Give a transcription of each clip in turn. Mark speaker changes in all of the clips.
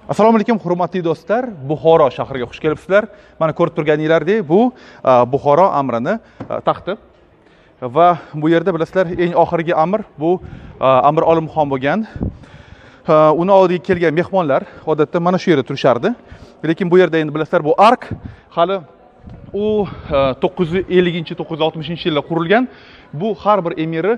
Speaker 1: Assalomu alaykum hurmatli do'stlar. Buxoro shahriga xush kelibsizlar. Mana ko'rib turganingizdek, bu Buxoro amrini taxti. Va bu yerda bilasizlar, eng oxirgi amir bu Amir Olimxon bo'lgan. Uni oldiga kelgan mehmonlar odatda mana shu yerda turishardi. Lekin bu yerda endi bilasizlar, bu ark hali u 950-960-yilda qurilgan. Bu har bir emiri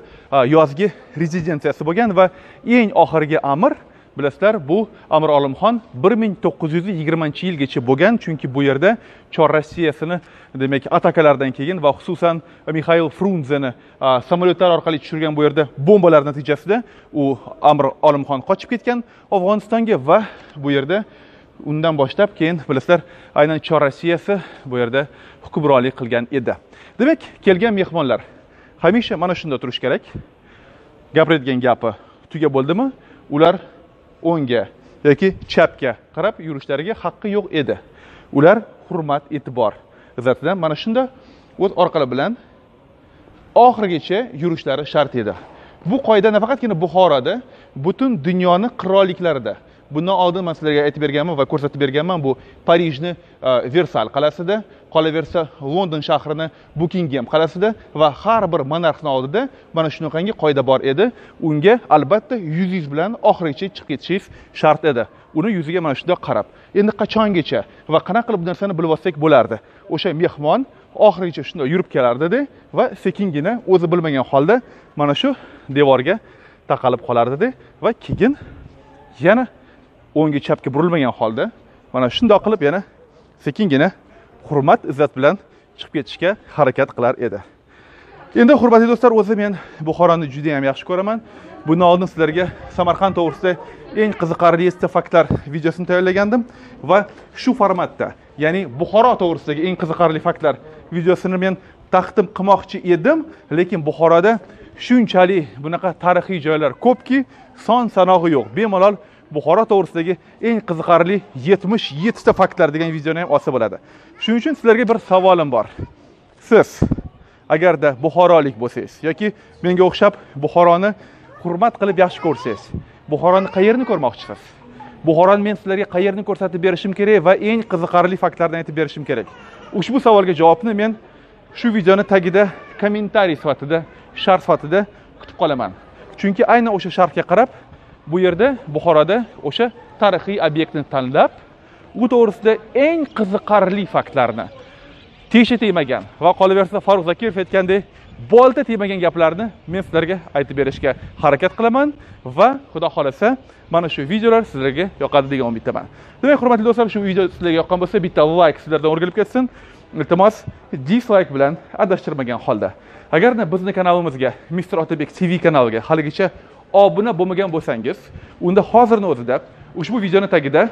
Speaker 1: yozgi rezidensiyasi bo'lgan va eng oxirgi amir bilasizlar, bu Amir Olimxon 1920-yilgacha bo'lgan, chunki bu yerda Chor Rossiyasini demak atakalardan keyin va xususan Mixail Frunzeni samolyotlar orqali tushirgan bu yerda bombalar natijasida u Amir Olimxon qochib ketgan Afg'onistonga va bu yerda undan boshlab keyin bilasizlar, aynan Chor Rossiyasi bu yerda hukmronlik qilgan edi. Demak, kelgan mehmonlar hamisha mana shunda turish kerak. Gapiradigan gapi tuga bo'ldimi? Ular o'ngga yoki chapga qarab yurishlariga haqqi yo'q edi. Ular hurmat, e'tibor izzatidan mana shunda o'z orqali bilan oxirigacha yurishlari shart edi. Bu qoida nafaqatgina Buxoroda, butun dunyoni qirolliklarida. Bundan oldin men sizlarga aytib berganman va ko'rsatib berganman, bu Parijni Versal qal'asida, qolaversa London shahrini Buckingham qal'asida va har bir monarxning oldida mana shunaqangi qoida bor edi. Unga albatta yuzingiz bilan oxirigacha chiqib ketishingiz shart edi. Uni yuziga mana shunday qarab. Endi qachongacha va qanaqa qilib bu narsani bilib olsak bo'lardi. O'sha mehmon oxirigacha shunday yurib kelardi va sekingina o'zi bilmagan holda mana shu devorga taqalib qolardi va keyin yana o'ngga chapga burilmagan holda mana shunday qilib yana sekingina hurmat, izzat bilan chiqib ketishga harakat qilar edi. Endi hurmatli do'stlar, o'zim men Buxoroni juda ham yaxshi ko'raman. Bundan oldin sizlarga Samarqand to'g'risida eng qiziqarli faktlar videosini tayyorlagandim va shu formatda, ya'ni Buxoro to'g'risidagi eng qiziqarli faktlar videosini men taqdim qilmoqchi edim, lekin Buxoroda shunchalik bunaqa tarixiy joylar ko'pki, son sanog'i yo'q. Bemalol Buxoro to'g'risidagi eng qiziqarli 77 ta faktlar degan videoni ham olsa bo'ladi. Shuning uchun sizlarga bir savolim bor. Siz agarda buxorolik bo'lsangiz yoki menga o'xshab Buxoroni hurmat qilib yaxshi ko'rsangiz, Buxoroni qayerni ko'rmoqchisiz? Buxoroni men sizlarga qayerni ko'rsatib berishim kerak va eng qiziqarli faktlarni aytib berishim kerak. Ushbu savolga javobni men shu videoni tagida kommentariy sifatida, sharh sifatida kutib qolaman. Chunki aynan o'sha sharhga qarab bu yerda Buxoroda o'sha tarixiy obyektni tanlab, u to'g'risida eng qiziqarli faktlarni, tesha tegmagan va qolaversa Farruh Zakirov aytgandek, bolta tegmagan gaplarni men sizlarga aytib berishga harakat qilaman va xudo xolasa mana shu videolar sizlarga yoqadi degan umiddaman. Demak, hurmatli do'stlar, shu video sizlarga yoqqan bo'lsa, bitta like sizlardan o'rgilib ketsin. Iltimos, dislike bilan adashtirmagan holda. Agarda bizning kanalimizga, Mr. Otabek TV kanaliga haligacha obuna bo'lmagan bo'lsangiz, unda hozirni o'zida ushbu videoni tagida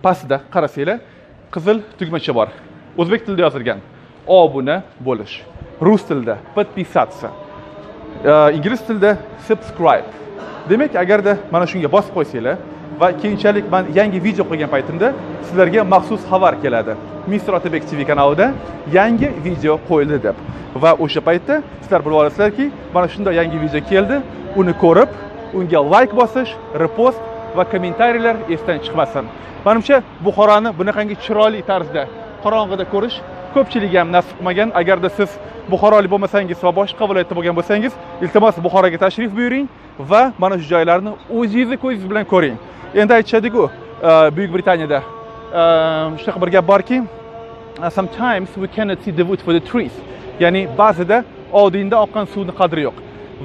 Speaker 1: pastda qarasanglar, qizil tugmacha bor. O'zbek tilida yozilgan obuna bo'lish, rus tilida podpisаться, ingliz tilida subscribe. Demak, agarda mana shunga bosib qo'ysanglar va keyinchalik men yangi video qo'ygan paytimda sizlarga maxsus xabar keladi. Mr. Otabek TV kanalida yangi video qo'yildi deb. Va o'sha paytda sizlar bilib olasizlarki, mana shunday yangi video keldi. Uni ko'rib, unga like bosish, repost va kommentariyalar esdan chiqmasin. Menimcha Buxoroni bunaqangi chiroyli tarzda qorong'ida ko'rish ko'pchilik ham nasib qilmagan. Agarda siz buxorolik bo'lmasangiz va boshqa viloyatda bo'lgan bo'lsangiz, iltimos Buxoroga tashrif buyuring va mana shu joylarni o'zingiz ko'zingiz bilan ko'ring. Endi aytishadi-ku, Buyuk Britaniyada shunaqa bir gap borki, sometimes we cannot see the wood for the trees. Ya'ni ba'zida oldinda oqqan suvning qadri yo'q.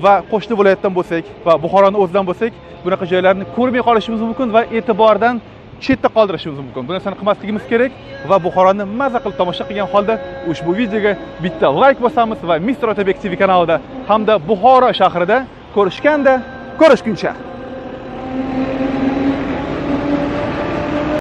Speaker 1: Va qo'shni viloyatdan bo'lsak va Buxoroni o'zidan bo'lsak, bunaqa joylarni ko'rmay qolishimiz mumkin va e'tibordan chetda qoldirishimiz mumkin. Bu narsani qilmasligimiz kerak va Buxoroni maza qilib tomosha qilgan holda ushbu videoga bitta like bosamiz va Mr. Otabek TV kanalida hamda Buxoro shahrida ko'rishganda ko'rishguncha.